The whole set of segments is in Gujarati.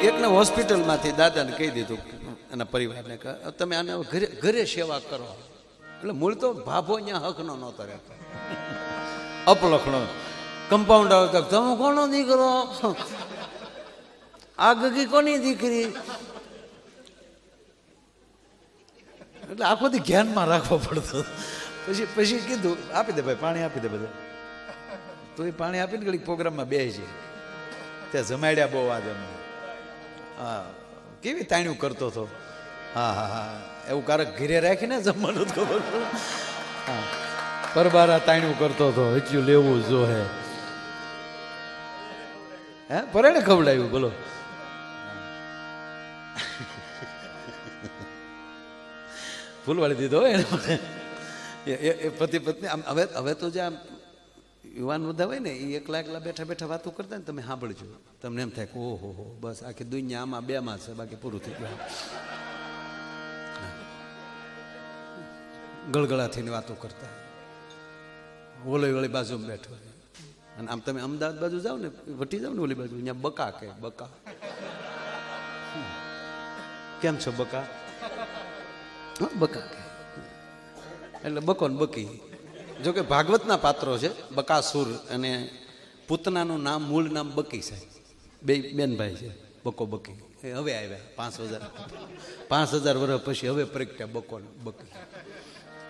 એકને હોસ્પિટલમાંથી દાદાને કહી દીધું એના પરિવારને કે તમે આને ઘરે ઘરે સેવા કરો. એટલે મૂળ તો ભાભો અહીંયા હકનો નહોતો રહેતો, અપલખણો. કમ્પાઉન્ડ આવતા તમે કોનો દીકરો, આ ગગી કોની દીકરી, એટલે આખો દી ધ્યાનમાં રાખવો પડતો. પછી કીધું આપી દે ભાઈ, પાણી આપી દે બધા. તો એ પાણી આપીને ઘડીક પ્રોગ્રામમાં બેસી છે. ત્યાં જમાડ્યા બહુ આજે અમને. હા, કેવી તાણ્યું કરતો હતો. હા હા હા, એવું કારક ઘીરે રાખીને જમવાનું જ ખબર પડે. હા, પરબારા તાણ્યું કરતો હતો, હચ્યું લેવું જો હે. હે પરેણે ખવડાવ્યું બોલો. ફૂલવાળી દીધો એને. એ પતિ પત્ની આમ હવે તો જે આમ યુવાન બધા હોય ને એ એકલા બેઠા બેઠા વાતો કરતા ને તમે સાંભળજો, તમને એમ થાય કે ઓહો હો બસ આખી દુનિયા આમાં બેમાં છે, બાકી પૂરું થઈ ગયું. ગળગળા થઈને વાતો કરતા, ઓલી વળી બાજુમાં બેઠો. અને આમ તમે અમદાવાદ બાજુ જાઓ ને, વટી જાઓ ને ઓલી બાજુ, અહીંયા બકા કે બકા, કેમ છો બકા, બકા કે એટલે બકો ને બકી. જોકે ભાગવતના પાત્રો છે બકાસુર, અને પૂતનાનું નામ મૂળ નામ બકી છે. બે બેનભાઈ છે બકો બકી. એ હવે આવ્યા 5,000 વર્ષ પછી હવે પ્રગટ્યા બકો ને બકી,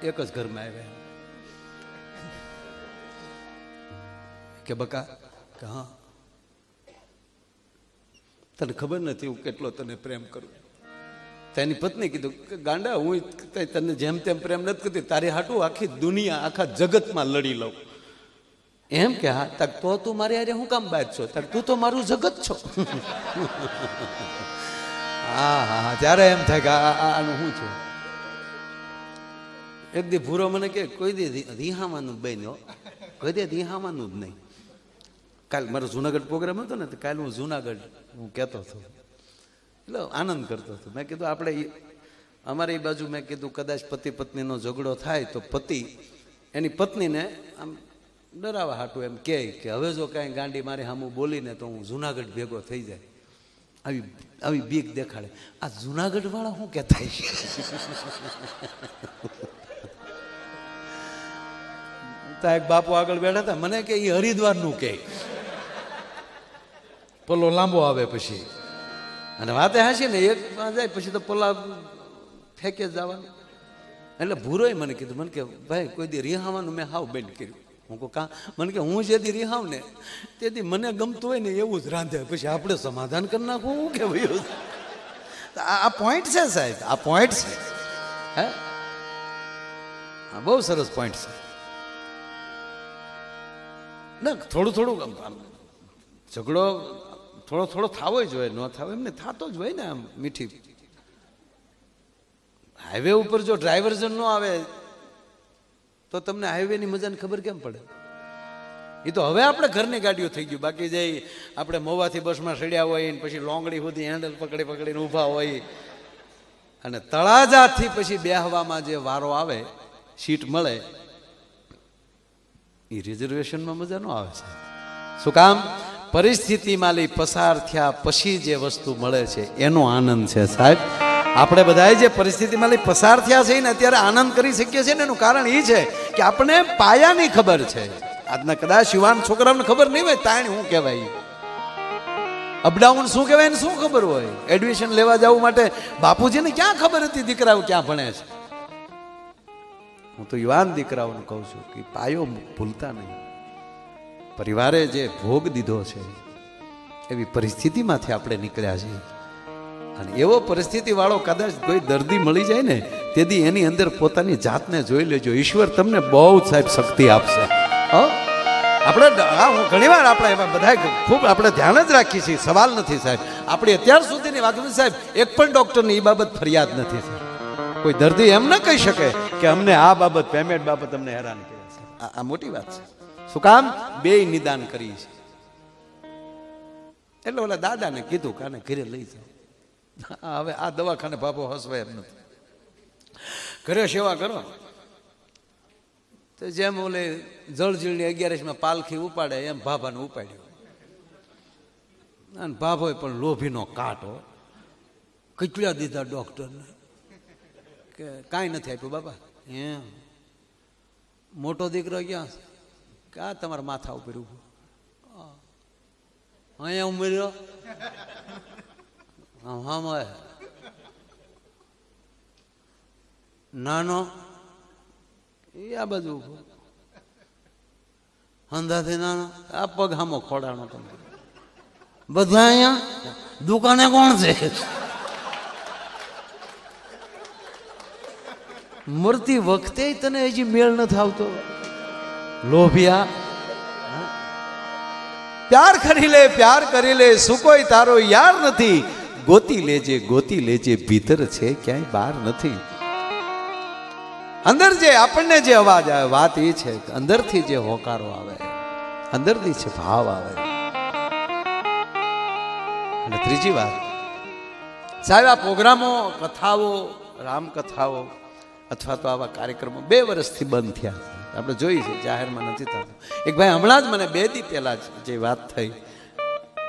એક જ ઘરમાં આવ્યા. કે બકા કે હા, તને ખબર નથી હું કેટલો તને પ્રેમ કરું. તેની પત્ની કીધું કે ગાંડા, હું તને જેમ તેમ પ્રેમ નથી કરતી, તારી હાટું આખી દુનિયા આખા જગતમાં લડી લઉં. એમ કે હા, તક તો તું મારી હારે હું કામ બાદ છો, તક તું તો મારું જગત છો. હા હા હા, ત્યારે એમ થાય કે આનું શું છે. એક દી ભૂરો મને કે કોઈ દી રીહાવાનું બન્યો, કોઈ દી રીહાવાનું જ નહીં. કાલ મારો જુનાગઢ પ્રોગ્રામ હતો ને, તો કાલે હું જુનાગઢ હું કહેતો હતો, એટલે આનંદ કરતો હતો. મેં કીધું આપણે અમારી બાજુ મેં કીધું કદાચ પતિ પત્નીનો ઝઘડો થાય તો પતિ એની પત્નીને આમ ડરાવા હાટું એમ કહે કે હવે જો કાંઈ ગાંડી મારી સામું બોલીને તો હું જુનાગઢ ભેગો થઈ જાય, આવી બીક દેખાડે. આ જુનાગઢ વાળા શું કહેતા છે. એક બાપુ આગળ બેઠા હતા, મને કે એ હરિદ્વારનું કહે, પલ્લો લાંબો આવે પછી. અને વાતે હાસી ને એક જાય પછી તો પોલા ફેંકે જવાનું. એટલે ભૂરોય મને કીધું, મને કે ભાઈ કોઈ દી રિહાવાનું મેં હાવ બંધ કર્યું. હું કહું કાં? મને કે હું જેથી રિહાવ ને તેથી મને ગમતું હોય ને એવું જ રાંધે, પછી આપણે સમાધાન કરી નાખવું. હું કે ભાઈ આ પોઈન્ટ છે સાહેબ, આ પોઈન્ટ છે. હે હા, બહુ સરસ પોઈન્ટ છે. ના થોડું ઝઘડો થોડો થવો જોઈએ, ન થાવ એમને થતો જ હોય ને. આમ મીઠી હાઈવે ઉપર જો ડ્રાઈવર જન ન આવે તો તમને હાઈવેની મજાની ખબર કેમ પડે? એ તો હવે આપણે ઘરની ગાડીઓ થઈ ગયું. બાકી જઈ આપણે મોવાથી બસમાં ચડ્યા હોય ને પછી લોંગડી સુધી હેન્ડલ પકડીને ઊભા હોય, અને તળાજાથી પછી બેહવામાં જે વારો આવે, સીટ મળે, એ રિઝર્વેશનમાં મજા ન આવે છે. શું કામ? પરિસ્થિતિમાં લઈ પસાર થયા પછી જે વસ્તુ મળે છે એનો આનંદ છે સાહેબ. આપણે બધાએ જે પરિસ્થિતિમાં લઈ પસાર થયા છે ને અત્યારે આનંદ કરી શકીએ છીએ ને, એનું કારણ એ છે કે આપણે પાયાની ખબર છે. આજના કદાચ યુવાન છોકરાઓને ખબર નહીં હોય તાણ શું કહેવાય, અપડાઉન શું કહેવાય ને શું ખબર હોય. એડમિશન લેવા જવું માટે બાપુજીને ક્યાં ખબર હતી દીકરાઓ ક્યાં ભણે છે. હું તો યુવાન દીકરાઓને કહું છું કે પાયો ભૂલતા નહીં. પરિવારે જે ભોગ દીધો છે એવી પરિસ્થિતિમાંથી આપણે નીકળ્યા છીએ, અને એવો પરિસ્થિતિ વાળો કદાચ કોઈ દર્દી મળી જાય ને તેથી એની અંદર પોતાની જાતને જોઈ લેજો. ઈશ્વર તમને બહુ સાહેબ શક્તિ આપશે. આપણે હું ઘણીવાર આપણે એવા બધા ખૂબ આપણે ધ્યાન જ રાખીએ છીએ, સવાલ નથી સાહેબ. આપણી અત્યાર સુધીની વાત સાહેબ એક પણ ડૉક્ટરની એ બાબત ફરિયાદ નથી સાહેબ. કોઈ દર્દી એમ ન કહી શકે કે અમને આ બાબત પેમેન્ટ બાબત અમને હેરાન કર્યા છે. આ મોટી વાત છે. શું કામ? બેય નિદાન કરી છે. એટલે ઓલા દાદાને કીધું કે આને ઘરે લઈ જાઓ. હવે આ દવાખાને બાપો હસવાય એમ નથી, ઘરે સેવા કરો. તો જેમ ઓલે જળજીલની 11મી પાલખી ઉપાડે એમ ભાભાને ઉપાડ્યો. અને ભાભોય પણ લોભીનો કાંટો કેટલા દીધા ડૉક્ટરને કે કાંઈ નથી આપ્યું બાબા. એમ મોટો દીકરો ક્યાં કે આ તમારા માથા ઉપર ઊભો અહીંયા ઉમેર્યો હા નાનો એ આ બાજુ ઊભો અંધાથી નાનો આ પગ હામો ખોડાનો તમે બધા અહીંયા દુકાને કોણ છે મરતી વખતે તને હજી મેળ નથી આવતો લોભિયા. પ્યાર કરી લે શું કોઈ તારો યાર નથી ગોતી લેજે ભીતર છે ક્યાંય બહાર નથી. અંદર જે આપણને જે અવાજ આવે વાત એ છે અંદરથી જે હોકારો આવે અંદરથી છે ભાવ આવે. અને ત્રીજી વાત સાહેબ આ પ્રોગ્રામો કથાઓ રામકથાઓ અથવા તો આવા કાર્યક્રમો 2 વર્ષથી બંધ થયા આપણે જોઈએ છે જાહેરમાં નથી થતું. એક ભાઈ હમણાં જ મને 2 દી પહેલા જે વાત થઈ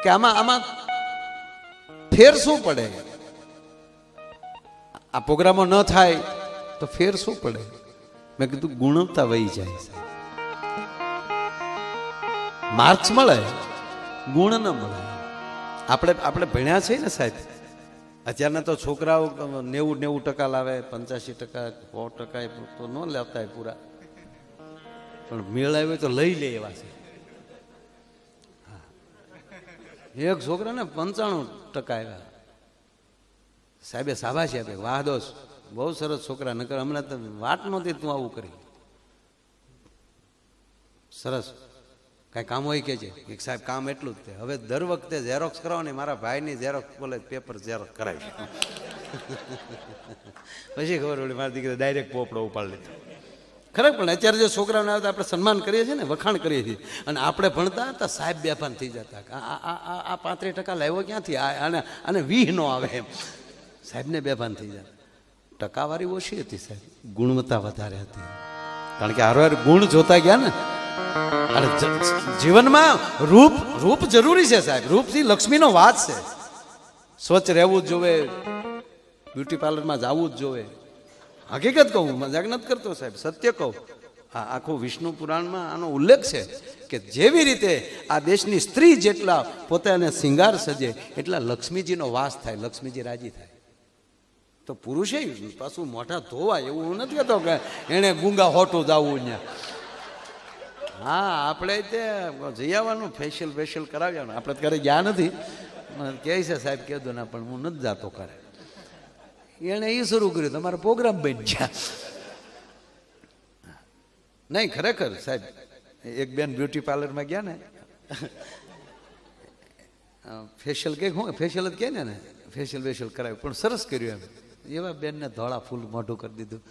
કે આમાં ફેર શું પડે આ પ્રોગ્રામો ન થાય તો ફેર શું પડે. મેં કીધું ગુણવત્તા વહી જાય માર્ક્સ મળે ગુણ ન મળે. આપણે ભણ્યા છે ને સાહેબ અત્યારના તો છોકરાઓ 90% લાવે 85% 100% તો ન લેતા પૂરા પણ મેળ આવ્યો તો લઈ લે એવા છે. એક છોકરાને 95% આવ્યા સાહેબે શાબાશી આપે વાહ દોસ્ત બહુ સરસ છોકરા નકર હમણાં તો વાત નહોતી તું આવું કરી સરસ કાંઈ કામ હોય કે છે એક સાહેબ કામ એટલું જ છે હવે દર વખતે ઝેરોક્સ કરાવો ને મારા ભાઈની ઝેરોક્સ બોલે પેપર ઝેરોક્સ કરાવી પછી ખબર પડી મારી દીકરી ડાયરેક્ટ પોપડો ઉપાડી લીધો. ખરેખર પણ અત્યારે જે છોકરાઓને આવતા આપણે સન્માન કરીએ છીએ ને વખાણ કરીએ છીએ અને આપણે ભણતા હતા સાહેબ બેભાન થઈ જતા આ 35% લાવ્યો ક્યાંથી આને 20 નો આવે એમ સાહેબને બેભાન થઈ જતા. ટકાવારી ઓછી હતી સાહેબ ગુણવત્તા વધારે હતી કારણ કે હારો ગુણ જોતા ગયા ને. અને જીવનમાં રૂપ જરૂરી છે સાહેબ રૂપથી લક્ષ્મીનો વાત છે. સ્વચ્છ રહેવું જ જોવે બ્યુટી પાર્લરમાં જવું જ જોવે. હકીકત કહું મજાક નથી કરતો સાહેબ સત્ય કહું આ આખું વિષ્ણુ પુરાણમાં આનો ઉલ્લેખ છે કે જેવી રીતે આ દેશની સ્ત્રી જેટલા પોતાને શિંગાર સજે એટલા લક્ષ્મીજીનો વાસ થાય લક્ષ્મીજી રાજી થાય. તો પુરુષે પાછું મોઢા ધોવાય એવું હું નથી કહેતો કે એણે ગુંગા હોટું જવું ત્યાં. હા આપણે તે જઈ આવવાનું ફેશિયલ કરાવ્યાનું આપણે ઘરે ગયા નથી મને કહે છે સાહેબ કહેતો ના પણ હું નથી જાતો કરે એણે એ શરૂ કર્યું તમારો પ્રોગ્રામ બની ગયા. નહીં ખરેખર સાહેબ એક બેન બ્યુટી પાર્લરમાં ગયા ને ફેશિયલ કે હું ફેશિયલ જ કહે ને ફેશિયલ કરાવ્યું પણ સરસ કર્યું એમ એવા બેનને ધોળા ફૂલ મોઢું કરી દીધું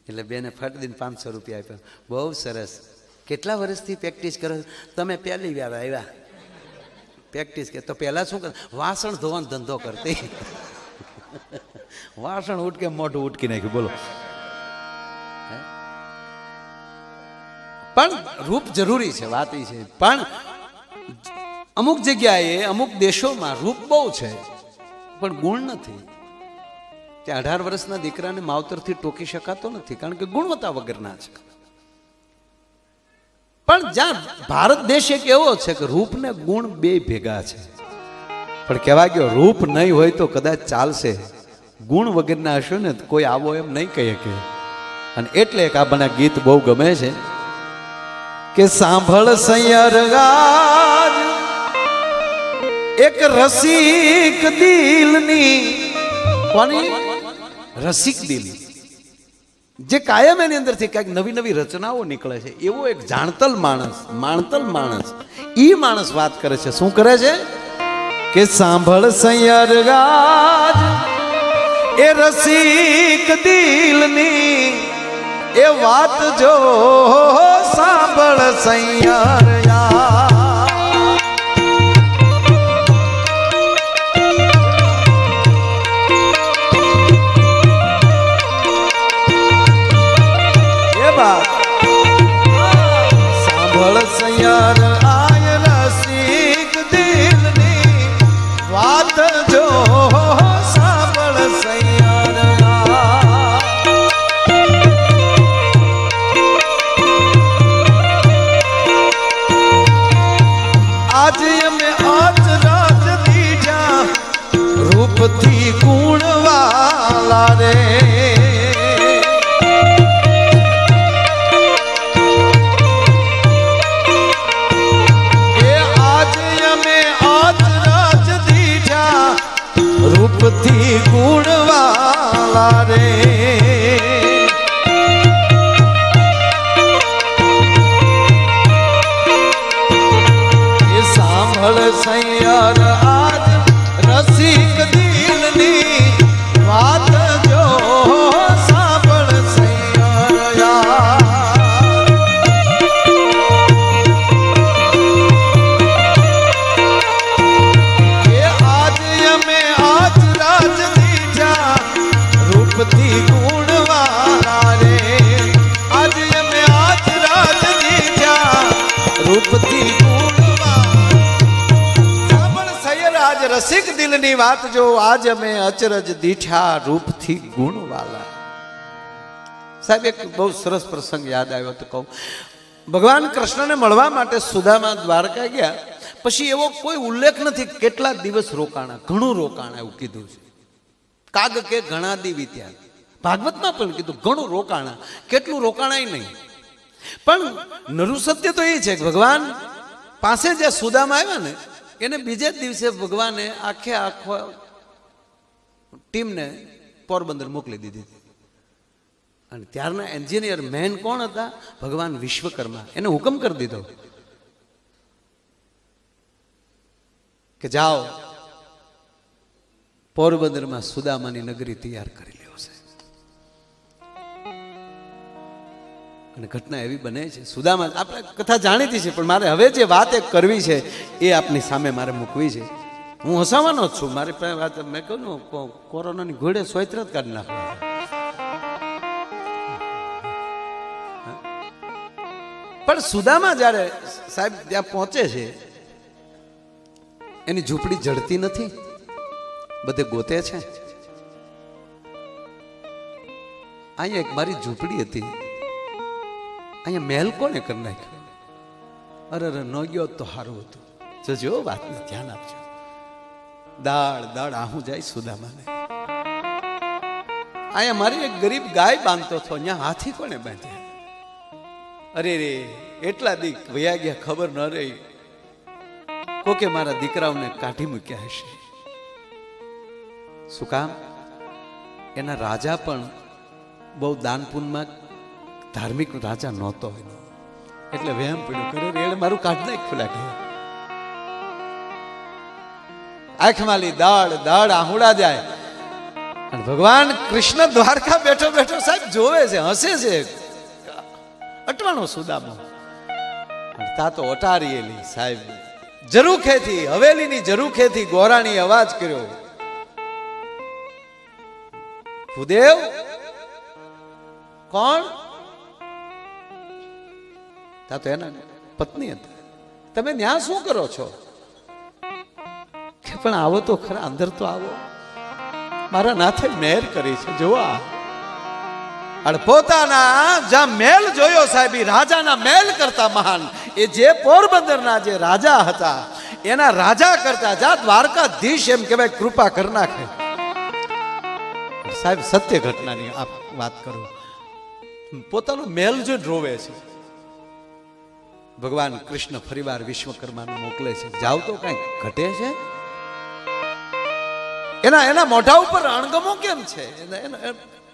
એટલે બેને ફટ દઈને 500 રૂપિયા આપ્યા. બહુ સરસ કેટલા વર્ષથી પ્રેક્ટિસ કરો તમે પહેલી વાર આવ્યા પ્રેક્ટિસ કે તો પહેલાં શું કર વાસણ ધોવાનો ધંધો કરતી વાસણ ઉટકે મોઢું ઉટકી નાખ્યું બોલો. પણ રૂપ જરૂરી છે વાત એ છે પણ અમુક જગ્યાએ અમુક દેશોમાં રૂપ બહુ છે પણ ગુણ નથી. ત્યાં 18 વર્ષના દીકરાને માવતરથી ટોકી શકાતો નથી કારણ કે ગુણવત્તા વગરના છે. પણ જ્યાં ભારત દેશ એક એવો છે કે રૂપ ને ગુણ 2 ભેગા છે પણ કહેવા ગયો રૂપ નહીં હોય તો કદાચ ચાલશે ગુણ વગરના હશો ને કોઈ આવો એમ નહીં કહે કે. અને એટલે એક આ મને ગીત બહુ ગમે છે કે સાંભળ સૈયર ગાજ એક રસિક દિલની કોની રસિક દિલ જે કાયમ એની અંદરથી કંઈક નવી રચનાઓ નીકળે છે એવો એક જાણતલ માણસ ઈ માણસ વાત કરે છે. શું કરે છે કે સાંભળ સૈયર ગાજ એ રસિક દિલની એ વાત જો સાંભળ સૈયર સાંભળ સૈયર આય રસિક દિલની રૂપથી ગુણવાલા રે એ સાંભળ સૈયર આજ રસિક દિલની વાત જો સાંભળ સૈયર રૂપથી ગુણવાલા રે આજ અમે આજ રાજ દીધા રૂપથી ગુણવાલા સાંભળ સૈયર આજ રસિક દિલની વાત જો આજ અમે અચરજ દીઠા રૂપથી ગુણવાલા સાહેબ એક બહુ સરસ પ્રસંગ યાદ આવ્યો તો કહું ભગવાન કૃષ્ણને મળવા માટે સુદામા દ્વારકા ગયા પછી એવો કોઈ ઉલ્લેખ નથી કેટલા દિવસ રોકાણા ઘણું રોકાણા એવું કીધું છે કાગ કે ઘણા દી વીત્યા ભાગવતમાં પણ કીધું ઘણું રોકાણા કેટલું રોકાણાય નહીં પણ નરુ સત્ય તો એ છે કે ભગવાન પાસે જે સુદામા આવ્યા ને એને બીજે જ દિવસે ભગવાને આખો ટીમને પોરબંદર મોકલી દીધી હતી અને ત્યારના એન્જિનિયર મેન કોણ હતા ભગવાન વિશ્વકર્મા એને હુકમ કરી દીધો કે જાઓ પોરબંદરમાં સુદામાની નગરી તૈયાર કરી લેવો છે અને ઘટના એવી બને છે સુદામા આપણે કથા જાણીતી છે પણ મારે હવે જે વાત એક કરવી છે એ આપની સામે મારે મૂકવી છે હું હસાવાનો જ છું મારી પાસે વાત મેં કહ્યું કોરોનાની ઘોડે સોયત્ર જ કાઢી નાખવા પણ સુદામા જ્યારે સાહેબ ત્યાં પહોંચે છે એની ઝૂંપડી જડતી નથી બધે ગોતે છે અહીંયા એક મારી ઝૂંપડી હતી અહીંયા મહેલ કોને કરી નાખ્યો અરે ન ગયો તો સારું હતું જોજો વાતને ધ્યાન આપજો દાળ આહું જાય સુદામાને અહીંયા મારી એક ગરીબ ગાય બાંધતો હતો અહીંયા હાથી કોને બાંધ્યા અરે રે એટલા દીક વયા ગયા ખબર ન રહી કોકે મારા દીકરાઓને કાઢી મૂક્યા હશે શું કામ એના રાજા પણ બહુ દાનપુનમાં ધાર્મિક રાજા નહોતો એટલે વહેમ પડ્યો કરે રેડ મારું કાઢ નાખ ખુલા ગયા આંખમાં દાળ આહુડા જાય અને ભગવાન કૃષ્ણ દ્વારકા બેઠો બેઠો સાહેબ જોવે છે હસે છે અટવાનો સુદામા તા તો અટારીએલી સાહેબ જરૂખેથી હવેલીની જરૂખેથી ગોરાણી અવાજ કર્યો ભૂદેવ કોણ તા તો એના પત્ની હતા તમે ત્યાં શું કરો છો કે પણ આવો તો ખરા અંદર તો આવો મારા નાથે મહેર કરી છે જોવા અને પોતાના જ્યાં મહેલ જોયો સાહેબ રાજાના મહેલ કરતા મહાન એ જે પોરબંદરના જે રાજા હતા એના રાજા કરતા જ્યાં દ્વારકાધીશ એમ કહેવાય કૃપા કરી નાખે સાહેબ સત્ય ઘટનાની આપ વાત કરો પોતાનો મહેલ જો રોવે છે ભગવાન કૃષ્ણ ફરીવાર વિશ્વકર્માને મોકલે છે જાવ તો કઈ ઘટે છે એના મોઢા ઉપર અણગમો કેમ છે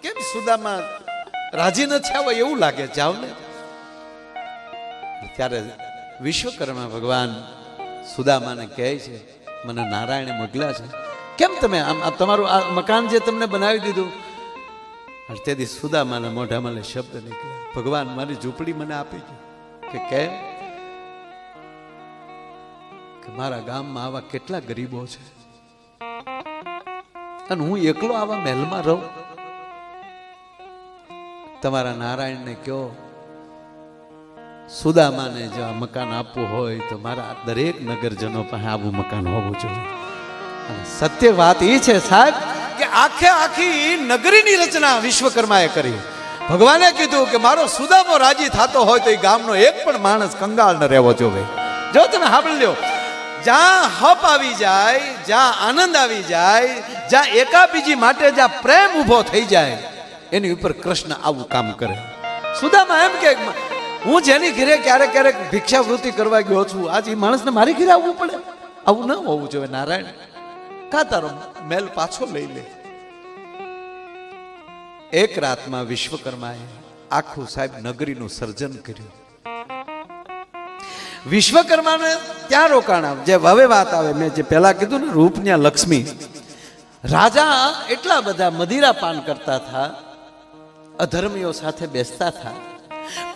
કેમ સુદામા રાજી ન થયા હોય એવું લાગે જાવ ને ત્યારે વિશ્વકર્મા ભગવાન સુદામાને કહે છે મને નારાયણે મોકલ્યા છે કેમ તમે આમ તમારું આ મકાન જે તમને બનાવી દીધું તેથી સુદામાના મોઢામાં શબ્દ નીકળ્યા ભગવાન મારી ઝૂંપડી મને આપી કે કેમ કે મારા ગામમાં આવા કેટલા ગરીબો છે અને હું એકલો આવા મહેલમાં રહું તમારા નારાયણને કહો સુદામાને જો આ મકાન આપવું હોય તો મારા દરેક નગરજનો પાસે આવું મકાન હોવું જોઈએ સત્ય વાત એ છે સાહેબ કે આખી નગરીની રચના વિશ્વકર્માએ કરી ભગવાને કીધું કે મારો સુદામો રાજી થતો હોય તો એ ગામનો એક પણ માણસ કંગાળ ન રહેવો જોઈએ જો તમે સાંભળી લ્યો જ્યાં હપ આવી જાય જ્યાં આનંદ આવી જાય જ્યાં એકાબીજી માટે જ્યાં પ્રેમ ઉભો થઈ જાય એની ઉપર કૃષ્ણ આવું કામ કરે સુદામા એમ કે હું જેની ઘરે ક્યારેક ભિક્ષાવૃત્તિ કરવા ગયો છું આજ એ માણસને મારી ઘરે આવવું પડે આવું ન હોવું જોઈએ નારાયણ કા તારો મેલ પાછો લઈ લે. એક રાતમાં વિશ્વકર્માએ આખું સાહેબ નગરીનું સર્જન કર્યું. વિશ્વકર્માને ત્યાં રોકાણા. જે હવે વાત આવે, મેં જે પહેલા કીધું ને, રૂપન્યા લક્ષ્મી. રાજા એટલા બધા મદિરા પાન કરતા હતા, અધર્મીઓ સાથે બેસતા હતા.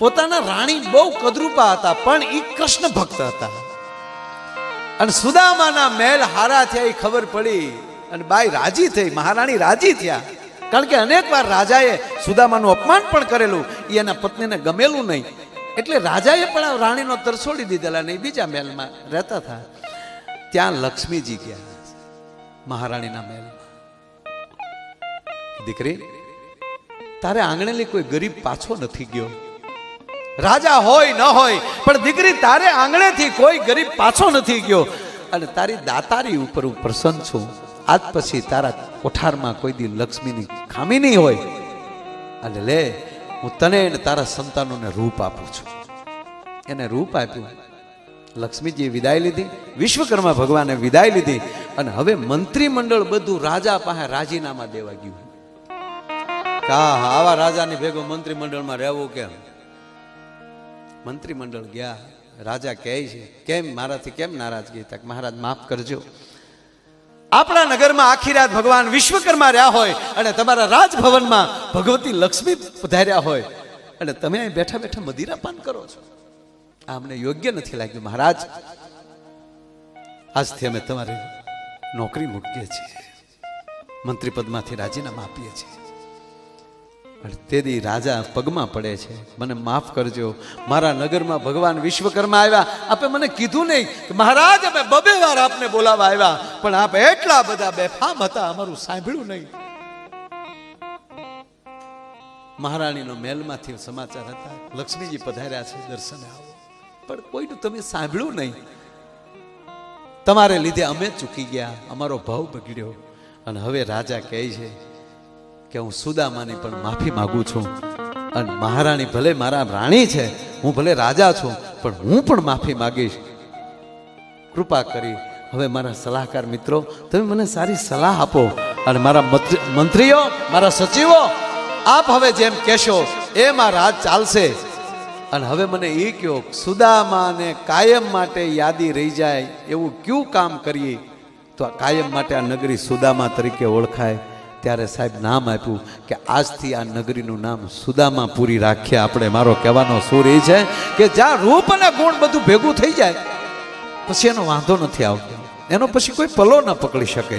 પોતાના રાણી બહુ કદરૂપા હતા, પણ એ કૃષ્ણ ભક્ત હતા. અને સુદામાના મેલ હારા થયા એ ખબર પડી અને બાઈ રાજી થઈ, મહારાણી રાજી થયા. કારણ કે અનેક વાર રાજાએ સુદામાનું અપમાન પણ કરેલું, એ એના પત્નીને ગમેલું નહીં. એટલે રાજાએ પણ રાણીનો તરછોડી દીધેલા નહીં, બીજા મહેલમાં રહેતા હતા. ત્યાં લક્ષ્મીજી ગયા મહારાણીના મહેલમાં. દીકરી, તારે આંગણેલી કોઈ ગરીબ પાછો નથી ગયો. રાજા હોય ન હોય, પણ દીકરી તારે આંગણેથી કોઈ ગરીબ પાછો નથી ગયો. અને તારી દાતારી ઉપર હું પ્રસન્ન છું. આજ પછી તારા કોઠારમાં કોઈ દી લક્ષ્મીની ખામી નહીં હોય. અને લે, હું તને અને તારા સંતાનોને રૂપ આપું છું. એને રૂપ આપ્યું. લક્ષ્મીજીએ વિદાય લીધી, વિશ્વકર્મા ભગવાને વિદાય લીધી. અને હવે મંત્રીમંડળ બધું રાજા પાસે રાજીનામા દેવા ગયું. આવા રાજાની ભેગો મંત્રીમંડળમાં રહેવું કેમ? મંત્રીમંડળ ગયા. રાજા કહે છે, કેમ મારાથી કેમ નારાજગી? તક મહારાજ માફ કરજો, આપણા નગરમાં આખી રાત ભગવાન વિશ્વકર્મા રહ્યા હોય અને તમારા રાજભવનમાં ભગવતી લક્ષ્મી પધાર્યા હોય અને તમે અહીં બેઠા બેઠા મદિરા પાન કરો છો. આ અમને યોગ્ય નથી લાગ્યું. મહારાજ, આજથી અમે તમારી નોકરી મૂકીએ છીએ, મંત્રી પદમાંથી રાજીનામા આપીએ છીએ. તેથી રાજા પગમાં પડે છે, મને માફ કરજો. મારા નગરમાં ભગવાન વિશ્વકર્મા આવ્યા, આપે મને કીધું નહીં કે મહારાજ અમે બબે વાર આપને બોલાવા આવ્યા, પણ આપ એટલા બધા બેફામ હતા, અમારું સાંભળ્યું નહીં. મહારાણીનો મહેલમાંથી સમાચાર હતા, લક્ષ્મીજી પધાર્યા છે, દર્શને આવો. પણ કોઈનું તમે સાંભળ્યું નહીં. તમારે લીધે અમે ચૂકી ગયા, અમારો ભાવ બગડ્યો. અને હવે રાજા કહે છે કે હું સુદામાની પણ માફી માંગુ છું. અને મહારાણી ભલે મારા રાણી છે, હું ભલે રાજા છું, પણ હું પણ માફી માંગીશ. કૃપા કરી હવે મારા સલાહકાર મિત્રો, તમે મને સારી સલાહ આપો. અને મારા મંત્રીઓ, મારા સચિવો, આપ હવે જેમ કહેશો એમ આ રાજ ચાલશે. અને હવે મને એ કહો, સુદામાને કાયમ માટે યાદી રહી જાય એવું કયું કામ કરીએ તો આ કાયમ માટે આ નગરી સુદામા તરીકે ઓળખાય? ત્યારે સાહેબ નામ આપ્યું કે આજથી આ નગરીનું નામ સુદામાપુરી રાખીએ આપણે. મારો કહેવાનો સૂર એ છે કે જ્યાં રૂપ અને ગુણ બધું ભેગું થઈ જાય પછી એનો વાંધો નથી આવતો, એનો પછી કોઈ પલો ન પકડી શકે.